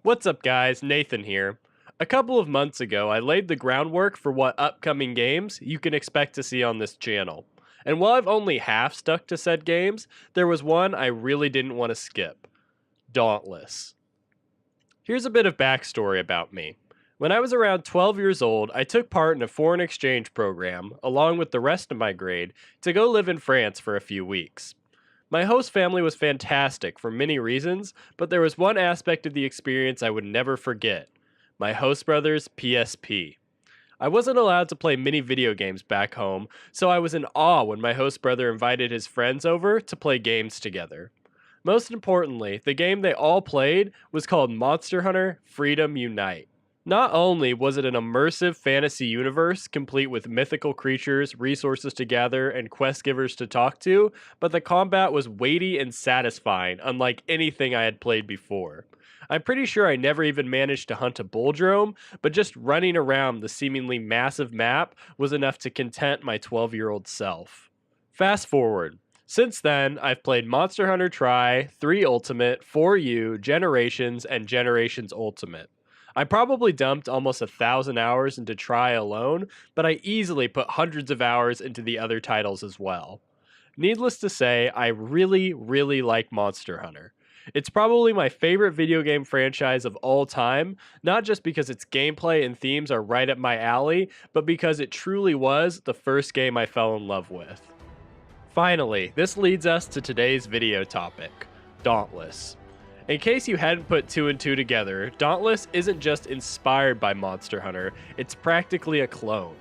What's up, guys? Nathan here. A couple of months ago, I laid the groundwork for what upcoming games you can expect to see on this channel. And while I've only half stuck to said games, there was one I really didn't want to skip: Dauntless. Here's a bit of backstory about me. When I was around 12 years old, I took part in a foreign exchange program, along with the rest of my grade, to go live in France for a few weeks. My host family was fantastic for many reasons, but there was one aspect of the experience I would never forget: my host brother's PSP. I wasn't allowed to play many video games back home, so I was in awe when my host brother invited his friends over to play games together. Most importantly, the game they all played was called Monster Hunter Freedom Unite. Not only was it an immersive fantasy universe complete with mythical creatures, resources to gather, and quest givers to talk to, but the combat was weighty and satisfying, unlike anything I had played before. I'm pretty sure I never even managed to hunt a bulldrome, but just running around the seemingly massive map was enough to content my 12-year-old self. Fast forward. Since then, I've played Monster Hunter Tri, 3 Ultimate, 4U, Generations, and Generations Ultimate. I probably dumped almost 1,000 hours into Tri alone, but I easily put hundreds of hours into the other titles as well. Needless to say, I really like Monster Hunter. It's probably my favorite video game franchise of all time, not just because its gameplay and themes are right up my alley, but because it truly was the first game I fell in love with. Finally, this leads us to today's video topic: Dauntless. In case you hadn't put 2 and 2 together, Dauntless isn't just inspired by Monster Hunter, it's practically a clone.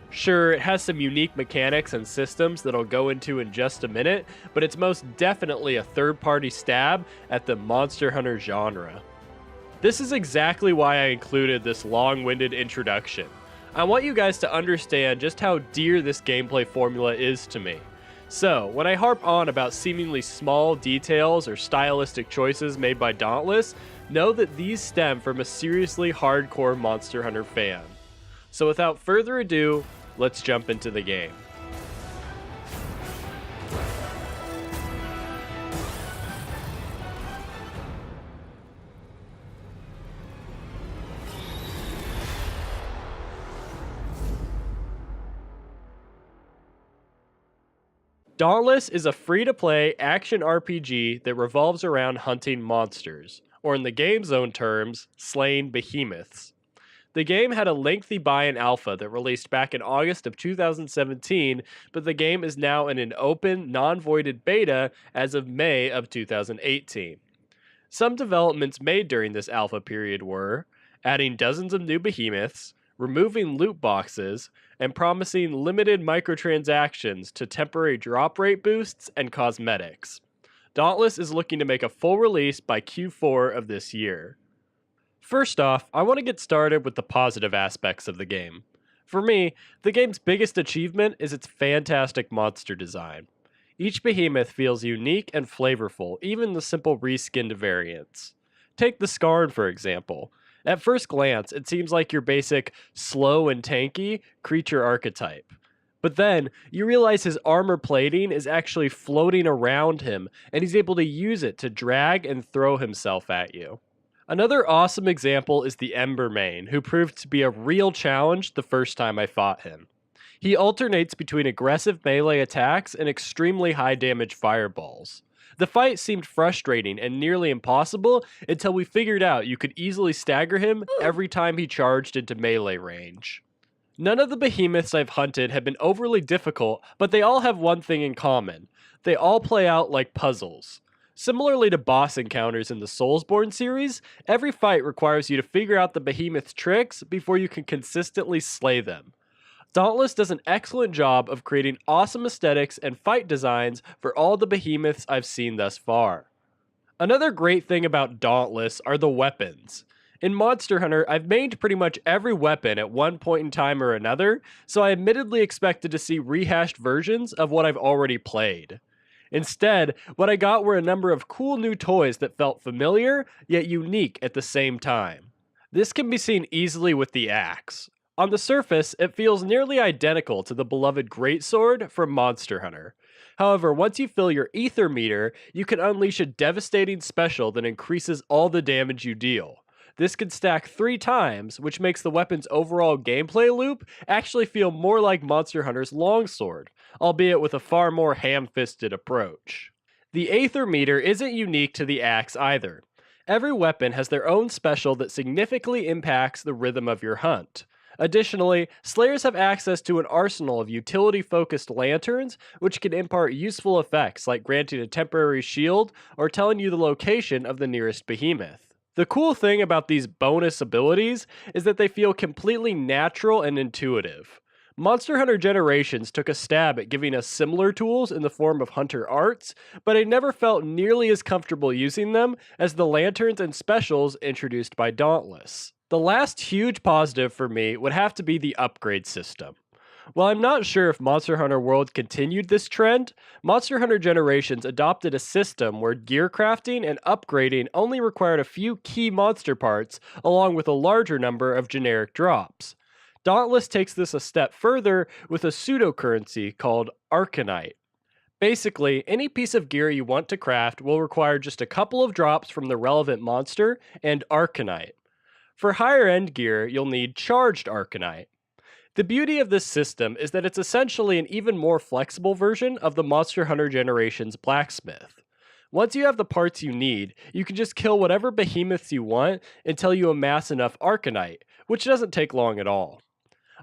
Sure, it has some unique mechanics and systems that I'll go into in just a minute, but it's most definitely a third-party stab at the Monster Hunter genre. This is exactly why I included this long-winded introduction. I want you guys to understand just how dear this gameplay formula is to me. So, when I harp on about seemingly small details or stylistic choices made by Dauntless, know that these stem from a seriously hardcore Monster Hunter fan. So without further ado, let's jump into the game. Dauntless is a free-to-play action RPG that revolves around hunting monsters, or in the game's own terms, slaying behemoths. The game had a lengthy buy-in alpha that released back in August of 2017, but the game is now in an open, non-voided beta as of May of 2018. Some developments made during this alpha period were adding dozens of new behemoths, removing loot boxes, and promising limited microtransactions to temporary drop rate boosts and cosmetics. Dauntless is looking to make a full release by Q4 of this year. First off, I want to get started with the positive aspects of the game. For me, the game's biggest achievement is its fantastic monster design. Each behemoth feels unique and flavorful, even the simple reskinned variants. Take the Scarn, for example. At first glance, it seems like your basic slow and tanky creature archetype. But then, you realize his armor plating is actually floating around him, and he's able to use it to drag and throw himself at you. Another awesome example is the Embermane, who proved to be a real challenge the first time I fought him. He alternates between aggressive melee attacks and extremely high damage fireballs. The fight seemed frustrating and nearly impossible until we figured out you could easily stagger him every time he charged into melee range. None of the behemoths I've hunted have been overly difficult, but they all have one thing in common: they all play out like puzzles. Similarly to boss encounters in the Soulsborne series, every fight requires you to figure out the behemoth's tricks before you can consistently slay them. Dauntless does an excellent job of creating awesome aesthetics and fight designs for all the behemoths I've seen thus far. Another great thing about Dauntless are the weapons. In Monster Hunter, I've mained pretty much every weapon at one point in time or another, so I admittedly expected to see rehashed versions of what I've already played. Instead, what I got were a number of cool new toys that felt familiar, yet unique at the same time. This can be seen easily with the axe. On the surface, it feels nearly identical to the beloved greatsword from Monster Hunter. However, once you fill your ether meter, you can unleash a devastating special that increases all the damage you deal. This can stack 3 times, which makes the weapon's overall gameplay loop actually feel more like Monster Hunter's longsword, albeit with a far more ham-fisted approach. The Aether meter isn't unique to the axe either. Every weapon has their own special that significantly impacts the rhythm of your hunt. Additionally, Slayers have access to an arsenal of utility-focused lanterns, which can impart useful effects like granting a temporary shield or telling you the location of the nearest behemoth. The cool thing about these bonus abilities is that they feel completely natural and intuitive. Monster Hunter Generations took a stab at giving us similar tools in the form of hunter arts, but I never felt nearly as comfortable using them as the lanterns and specials introduced by Dauntless. The last huge positive for me would have to be the upgrade system. While I'm not sure if Monster Hunter World continued this trend, Monster Hunter Generations adopted a system where gear crafting and upgrading only required a few key monster parts along with a larger number of generic drops. Dauntless takes this a step further with a pseudo-currency called Arcanite. Basically, any piece of gear you want to craft will require just a couple of drops from the relevant monster and Arcanite. For higher-end gear, you'll need charged Arcanite. The beauty of this system is that it's essentially an even more flexible version of the Monster Hunter Generations blacksmith. Once you have the parts you need, you can just kill whatever behemoths you want until you amass enough Arcanite, which doesn't take long at all.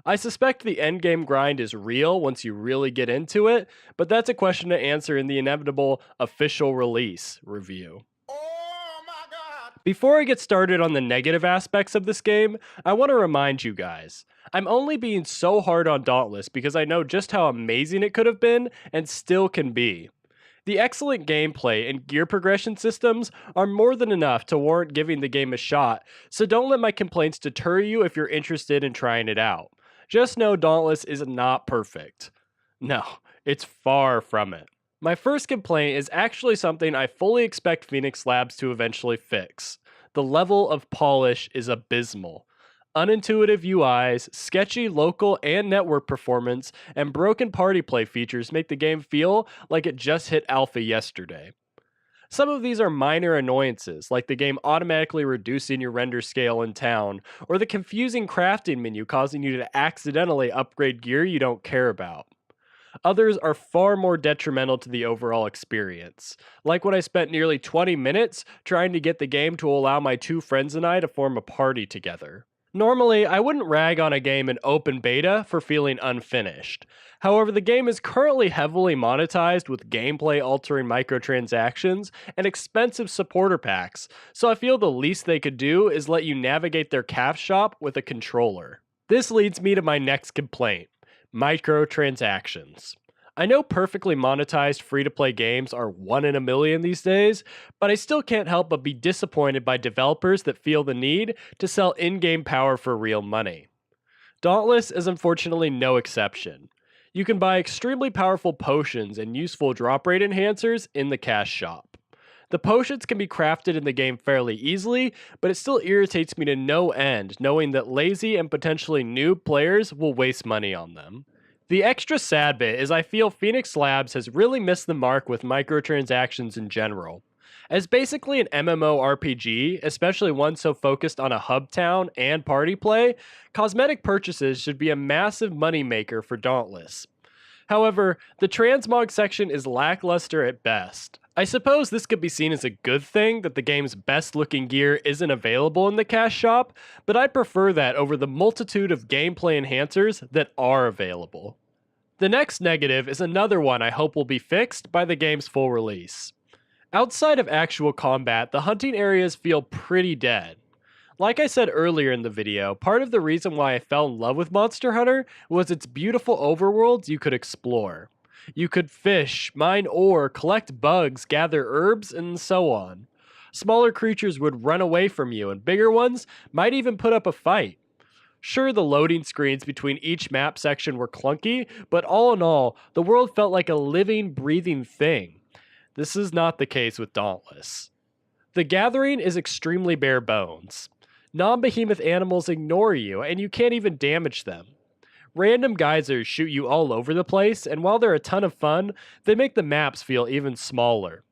I suspect the endgame grind is real once you really get into it, but that's a question to answer in the inevitable official release review. Before I get started on the negative aspects of this game, I want to remind you guys, I'm only being so hard on Dauntless because I know just how amazing it could have been and still can be. The excellent gameplay and gear progression systems are more than enough to warrant giving the game a shot, so don't let my complaints deter you if you're interested in trying it out. Just know Dauntless is not perfect. No, it's far from it. My first complaint is actually something I fully expect Phoenix Labs to eventually fix. The level of polish is abysmal. Unintuitive UIs, sketchy local and network performance, and broken party play features make the game feel like it just hit alpha yesterday. Some of these are minor annoyances, like the game automatically reducing your render scale in town, or the confusing crafting menu causing you to accidentally upgrade gear you don't care about. Others are far more detrimental to the overall experience, like when I spent nearly 20 minutes trying to get the game to allow my 2 friends and I to form a party together. Normally, I wouldn't rag on a game in open beta for feeling unfinished. However, the game is currently heavily monetized with gameplay-altering microtransactions and expensive supporter packs, so I feel the least they could do is let you navigate their calf shop with a controller. This leads me to my next complaint: microtransactions. I know perfectly monetized free-to-play games are 1 in a million these days, but I still can't help but be disappointed by developers that feel the need to sell in-game power for real money. Dauntless is unfortunately no exception. You can buy extremely powerful potions and useful drop rate enhancers in the cash shop. The potions can be crafted in the game fairly easily, but it still irritates me to no end knowing that lazy and potentially noob players will waste money on them. The extra sad bit is I feel Phoenix Labs has really missed the mark with microtransactions in general. As basically an MMORPG, especially one so focused on a hub town and party play, cosmetic purchases should be a massive moneymaker for Dauntless. However, the transmog section is lackluster at best. I suppose this could be seen as a good thing that the game's best looking gear isn't available in the cash shop, but I'd prefer that over the multitude of gameplay enhancers that are available. The next negative is another one I hope will be fixed by the game's full release. Outside of actual combat, the hunting areas feel pretty dead. Like I said earlier in the video, part of the reason why I fell in love with Monster Hunter was its beautiful overworlds you could explore. You could fish, mine ore, collect bugs, gather herbs, and so on. Smaller creatures would run away from you, and bigger ones might even put up a fight. Sure, the loading screens between each map section were clunky, but all in all, the world felt like a living, breathing thing. This is not the case with Dauntless. The gathering is extremely bare bones. Non-behemoth animals ignore you, and you can't even damage them. Random geysers shoot you all over the place, and while they're a ton of fun, they make the maps feel even smaller.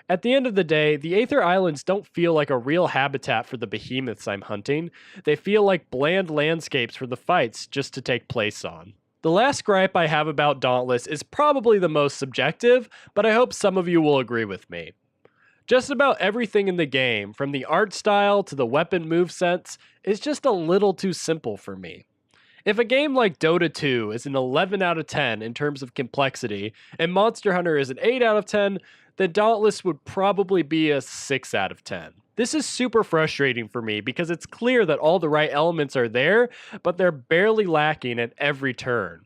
At the end of the day, the Aether Islands don't feel like a real habitat for the behemoths I'm hunting. They feel like bland landscapes for the fights just to take place on. The last gripe I have about Dauntless is probably the most subjective, but I hope some of you will agree with me. Just about everything in the game, from the art style to the weapon movesets, is just a little too simple for me. If a game like Dota 2 is an 11 out of 10 in terms of complexity, and Monster Hunter is an 8 out of 10, then Dauntless would probably be a 6 out of 10. This is super frustrating for me because it's clear that all the right elements are there, but they're barely lacking at every turn.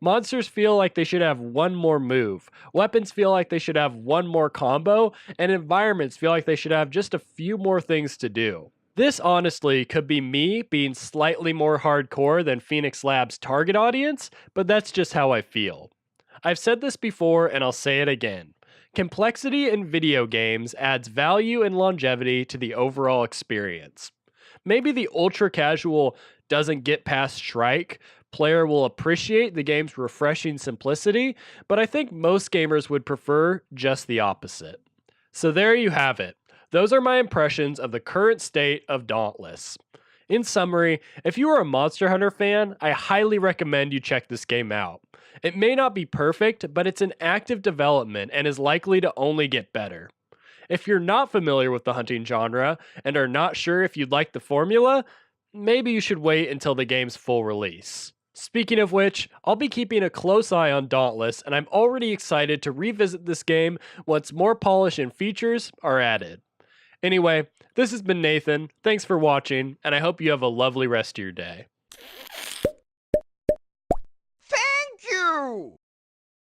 Monsters feel like they should have one more move, weapons feel like they should have one more combo, and environments feel like they should have just a few more things to do. This honestly could be me being slightly more hardcore than Phoenix Labs' target audience, but that's just how I feel. I've said this before and I'll say it again. Complexity in video games adds value and longevity to the overall experience. Maybe the ultra casual doesn't get past Strike, player will appreciate the game's refreshing simplicity, but I think most gamers would prefer just the opposite. So there you have it. Those are my impressions of the current state of Dauntless. In summary, if you are a Monster Hunter fan, I highly recommend you check this game out. It may not be perfect, but it's in active development and is likely to only get better. If you're not familiar with the hunting genre and are not sure if you'd like the formula, maybe you should wait until the game's full release. Speaking of which, I'll be keeping a close eye on Dauntless, and I'm already excited to revisit this game once more polish and features are added. Anyway, this has been Nathan, thanks for watching, and I hope you have a lovely rest of your day. Thank you!